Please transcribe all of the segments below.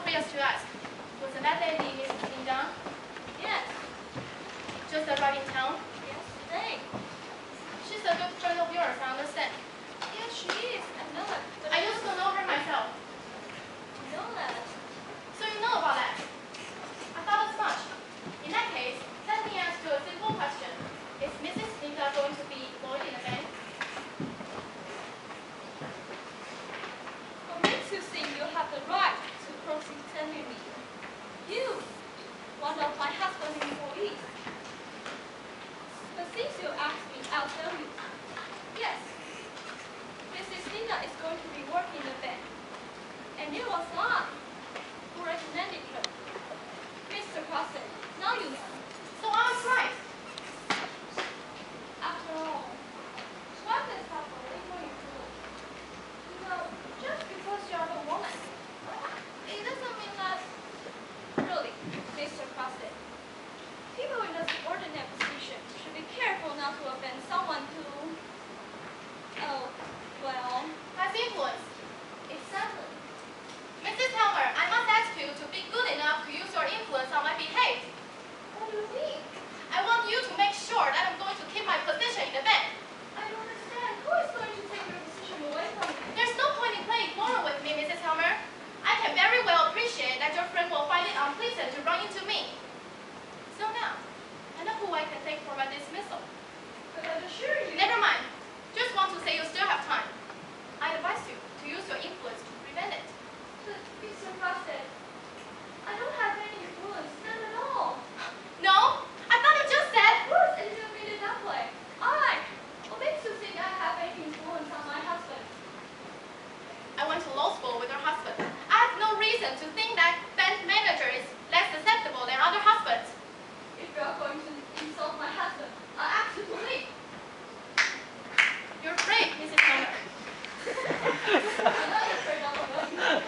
curious to ask, wasn't that lady Mrs. Linda? Yes. Just arrived in town? Yes, today. She's a good friend of yours, I understand. Yes, she is. I know it. But I used to know her myself. You know that. So you know about that? I thought as much. In that case, let me ask you a simple question. Is Mrs. Linda going to be employed in a bank? What makes you think you have the right to cross-examine me? You, one of my husband's employees. But since you asked me, I'll tell you. Yes, Mrs. Linda is going to be working in the bank. And it was I who recommended her. Mr. Crossan, now you know. So I was right. After all, what does have a legal influence? You know, just because you're a woman, it doesn't mean that. Really, Mr. Crossan, people in a subordinate position should be careful not to offend someone who, oh, well, Has influence. exactly. Mrs. Helmer, I must ask you to be good enough to use your influence on my behalf. What do you mean? I want you to make sure that I'm going to keep my position in the bank. I don't understand. Who is going to take your position away from you? There's no point in playing corner with me, Mrs. Helmer. I can very well appreciate that your friend will find it unpleasant to run into me. So now, I know who I can take for my dismissal. But I assure you. Never mind. Just want to say you still have time. I advise you to use your influence to prevent it. But Mr. Crossan, I don't have any influence, none at all. No? I thought you just said... Of course, I didn't mean it that way. What makes you think I have any influence on my husband? I went to law school with her husband. I have no reason to think that bank manager is less susceptible than other husbands. If you are going to insult my husband, I'll ask you to leave. You're brave, Mrs. Helmer. I'm not afraid of a woman.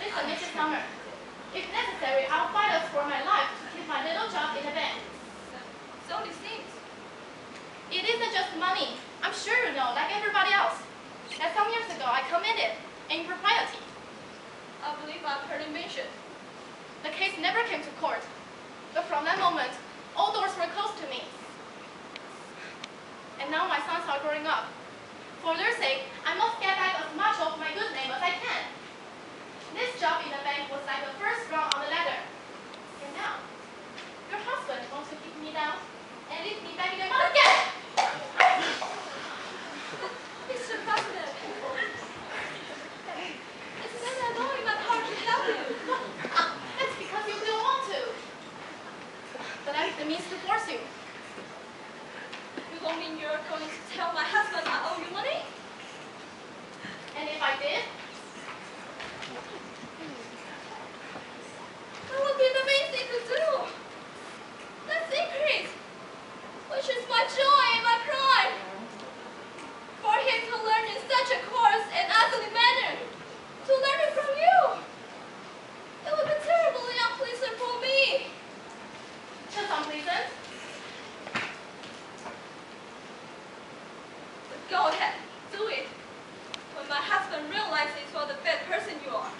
Listen, Mrs. Helmer. If necessary, I'll fight us for my life to keep my little job in the bank. So it seems. It isn't just money. I'm sure you know, like everybody else, that some years ago I committed impropriety. I believe I've heard it mentioned. The case never came to court. But from that moment, all doors were closed to me. And now my sons are growing up. For their sake, I must get back as much of my good name as I can. This job in the bank was like the first rung on the ladder. And now, your husband wants to kick me down and leave me back in the mud again. Mr. President, it's not at all in my power to help you. That's because you don't want to. But I have the means to force you. You don't mean you're going to tell my husband I owe you money? And if I did, That would be the main thing to do. The secret, which is my joy and my pride. For him to learn in such a coarse and ugly manner, to learn it from you, it would be terribly unpleasant for me. just unpleasant. But go ahead, do it. When my husband realizes what a bad person you are,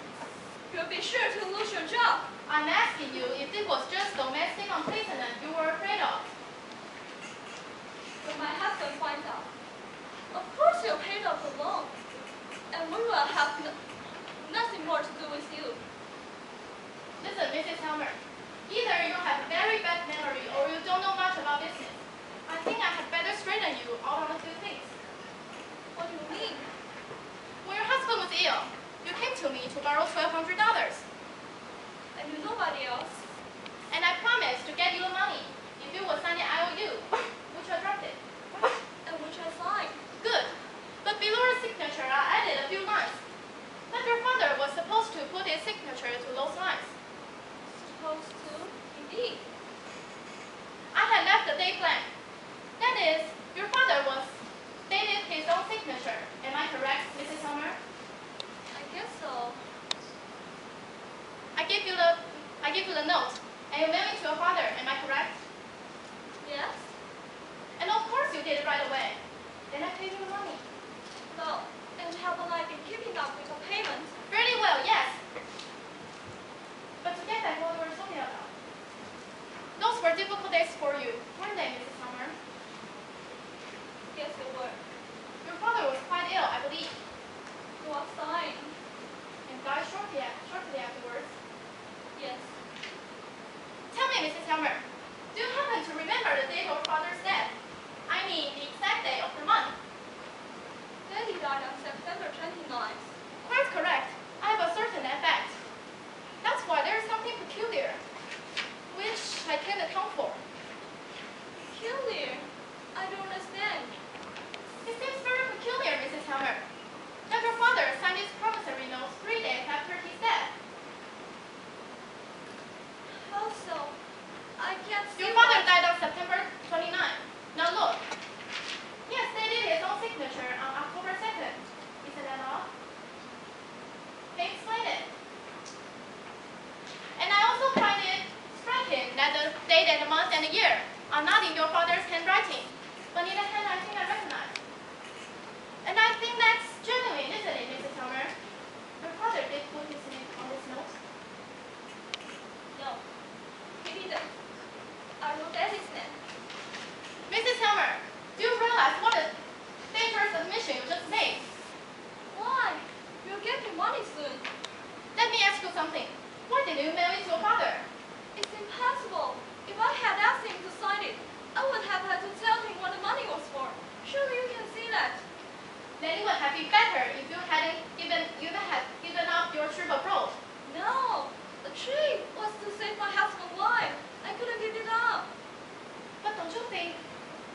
you'll be sure to lose your job. I'm asking you if it was just domestic unpleasantness you were afraid of. When my husband finds out, of course you're paid off the loan, and we will have nothing more to do with you. Listen, Mrs. Helmer. Either you have very bad memory or you don't know much about business. I think I had better straighten you out on a few things. What do you mean? When your husband was ill, you came to me to borrow $1,200. And you nobody else. And I promised to get you the money if you would sign the IOU, which I dropped it. And which I signed. Good. But below the signature, I added a few lines. That your father was supposed to put his signature to those lines. Supposed to? Indeed. I had left the date blank. That is, your father was dated his own signature. Am I correct, Mrs. Helmer? I guess so. I gave you the note, and you mailed it to your father. Am I correct? Yes? And of course you did it right away. Then I paid you the money. Well, and haven't I been keeping up with the payment? Very well, yes. a year are not in your father's handwriting, but in a handwriting I recognize. And I think that's genuine, isn't it, Mrs. Helmer? Your father did put his name on this note. No, he didn't. I wrote Daddy's name. Mrs. Helmer, do you realize what a dangerous admission you just made? Why? You'll get me money soon. Let me ask you something. Why didn't you mail it to your father? It's impossible. If I had asked him to sign it, I would have had to tell him what the money was for. Surely you can see that. Then it would have been better if you hadn't given up your trip abroad. No, the trip was to save my husband's life. I couldn't give it up. But don't you think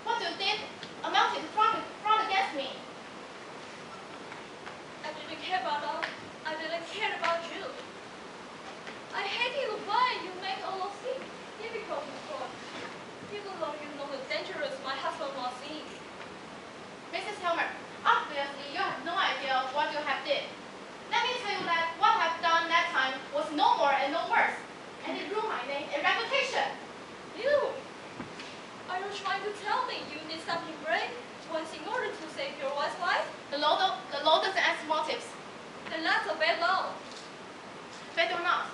what you did amounted to fraud against me? I didn't care about us. I didn't care about you. I hated the way you make all of things difficult for. Even though you know the dangers my husband was in. Mrs. Helmer, obviously you have no idea of what you have did. Let me tell you that what I have done that time was no more and no worse, and it ruined my name and reputation. You? Are you trying to tell me you did something brave once in order to save your wife's life? The law doesn't ask motives. Then that's a bad law. Bad or not,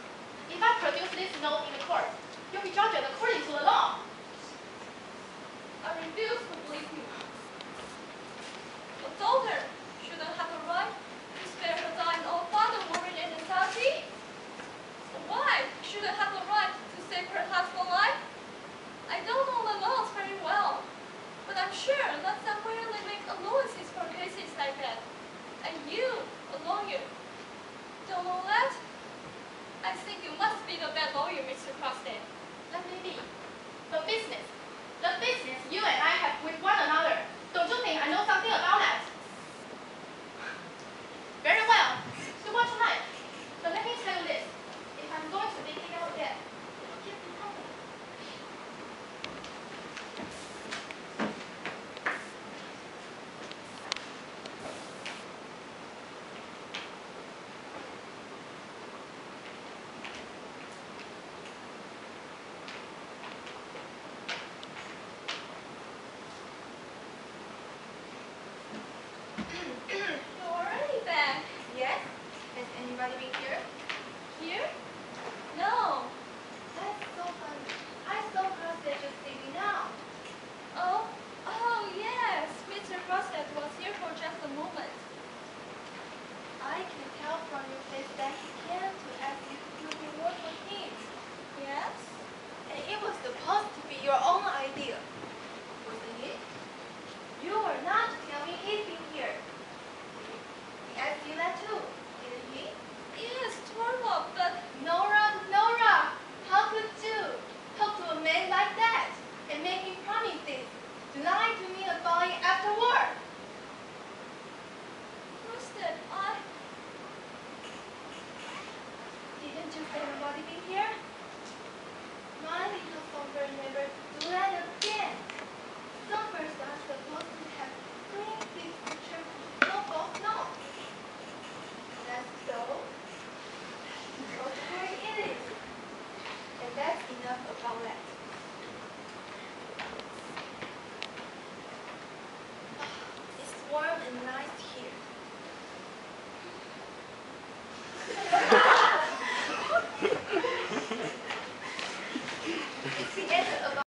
if I produce this note in the court, you'll be judged according to the law. I refuse to believe you. A daughter shouldn't have a right to spare her dying old father worry and anxiety. A wife shouldn't have a right to save her husband's life. I don't know the laws very well, but I'm sure that somewhere they make allowances for cases like that. And you, a lawyer, don't know that? I think you must be the bad lawyer, Mr. Crosstead. Let me be. The business you and I have with one another. Don't you think I know something about that? Very well. Do what you like. But let me tell you this. If I'm going to be kicked out again, keep me company. You're already back. Yes? Has anybody been here? Here? No. That's so funny. I saw Crosstead just leaving now. Oh, yes. Mr. Crosstead was here for just a moment. I can tell from your face that he came to ask you to do work with him. Yes? And it was supposed to be your own idea, wasn't it? You were not to tell me he'd been here. He asked you that too, didn't he? Yes, Torvald, but Nora, how could you talk to a man like that and make him promises to lie to me about it afterward? Crosstead, Didn't you say nobody been here? My little songbird never do that again. Songbirds are supposed to have clean big picture, no false notes. That's so. Okay, it is. And that's enough about that. It's warm and nice here. It's